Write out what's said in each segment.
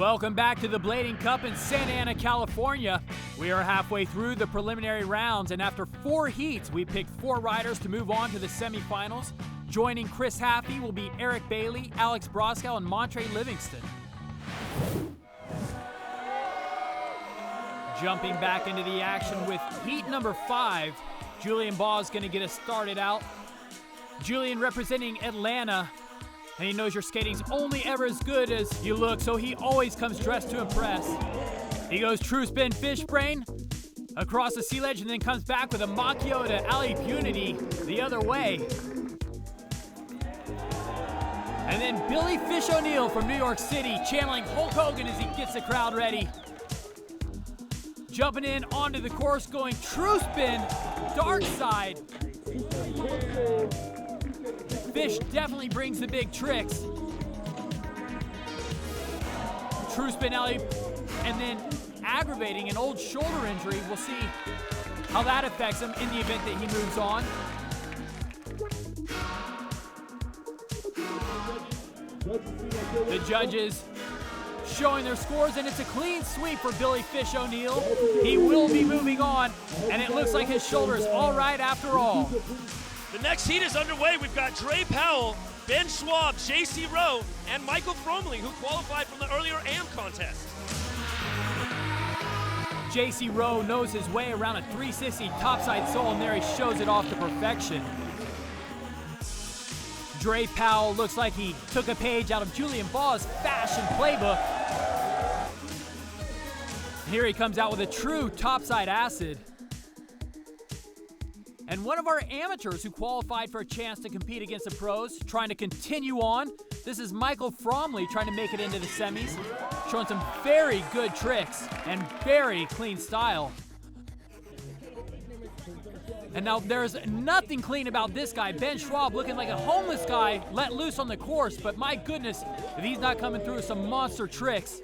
Welcome back to the Blading Cup in Santa Ana, California. We are halfway through the preliminary rounds, and after 4 heats, we picked 4 riders to move on to the semifinals. Joining Chris Haffey will be Erik Bailey, Alex Broskow, and Montre Livingston. Jumping back into the action with heat number 5, Julian is going to get us started out. Julian representing Atlanta, and he knows your skating's only ever as good as you look, so he always comes dressed to impress. He goes true spin fish brain across the sea ledge and then comes back with a Macchio to alley punity the other way. And then Billy Fish O'Neill from New York City channeling Hulk Hogan as he gets the crowd ready. Jumping in onto the course, going true spin, dark side. Fish definitely brings the big tricks. True spin alley, and then aggravating an old shoulder injury. We'll see how that affects him in the event that he moves on. The judges showing their scores, and it's a clean sweep for Billy Fish O'Neill. He will be moving on, and it looks like his shoulder is all right after all. The next heat is underway. We've got Powell, Ben Schwab, JC Rowe, and Michael Fromley, who qualified from the earlier AM contest. JC Rowe knows his way around a 360 topside sole, and there he shows it off to perfection. Powell looks like he took a page out of Julian Ball's fashion playbook. Here he comes out with a true topside acid. And one of our amateurs who qualified for a chance to compete against the pros, trying to continue on. This is Michael Fromley trying to make it into the semis, showing some very good tricks and very clean style. And now there's nothing clean about this guy, Ben Schwab, looking like a homeless guy let loose on the course, but my goodness, if he's not coming through with some monster tricks.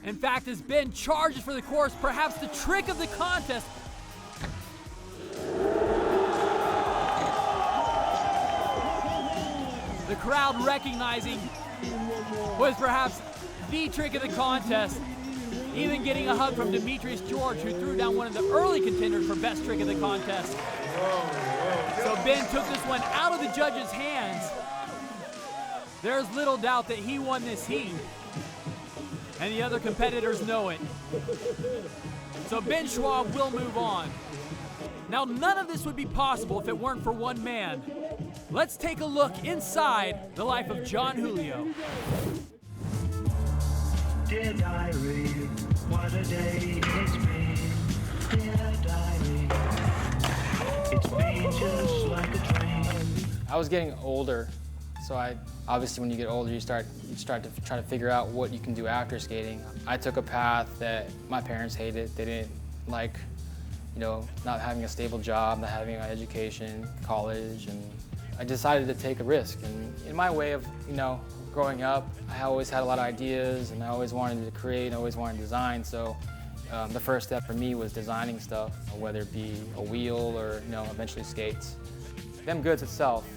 In fact, as Ben charges for the course, perhaps the trick of the contest. The crowd recognizing was perhaps the trick of the contest, even getting a hug from Demetrios George, who threw down one of the early contenders for best trick of the contest. So Ben took this one out of the judges' hands. There's little doubt that he won this heat, and the other competitors know it. So Ben Schwab will move on. Now, none of this would be possible if it weren't for one man. Let's take a look inside the life of John Julio. Dear diary, what a day it's been. Dear diary, it's been just like a dream. I was getting older, so obviously when you get older, you start to try to figure out what you can do after skating. I took a path that my parents hated. They didn't like, not having a stable job, not having an education, college, and I decided to take a risk. And in my way of, growing up, I always had a lot of ideas, and I always wanted to create, and always wanted to design. So the first step for me was designing stuff, whether it be a wheel or, eventually skates. Dem Goods itself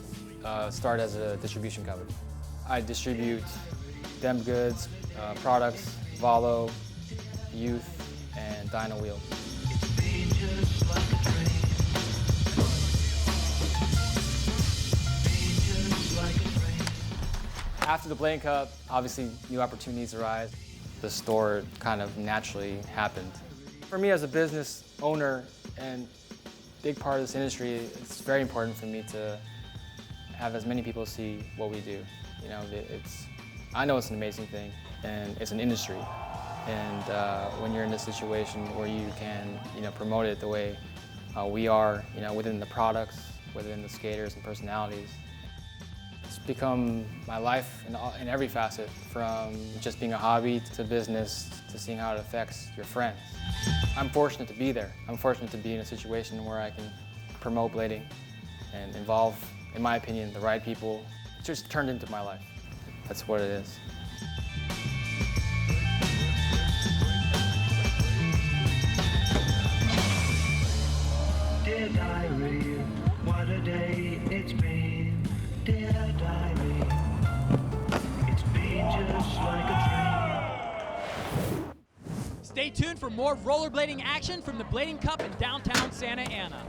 started as a distribution company. I distribute Dem Goods products, Valo, Youth, and Dyno Wheels. After the Blading Cup, obviously new opportunities arise. The store kind of naturally happened. For me as a business owner and big part of this industry, it's very important for me to have as many people see what we do. I know it's an amazing thing, and it's an industry. And when you're in a situation where you can, promote it the way we are, within the products, within the skaters and personalities, it's become my life in every facet, from just being a hobby to business to seeing how it affects your friends. I'm fortunate to be there. I'm fortunate to be in a situation where I can promote blading and involve, in my opinion, the right people. It's just turned into my life. That's what it is. Dear diary, what a day it's been. Dear diary, it's been just like a dream. Stay tuned for more rollerblading action from the Blading Cup in downtown Santa Ana.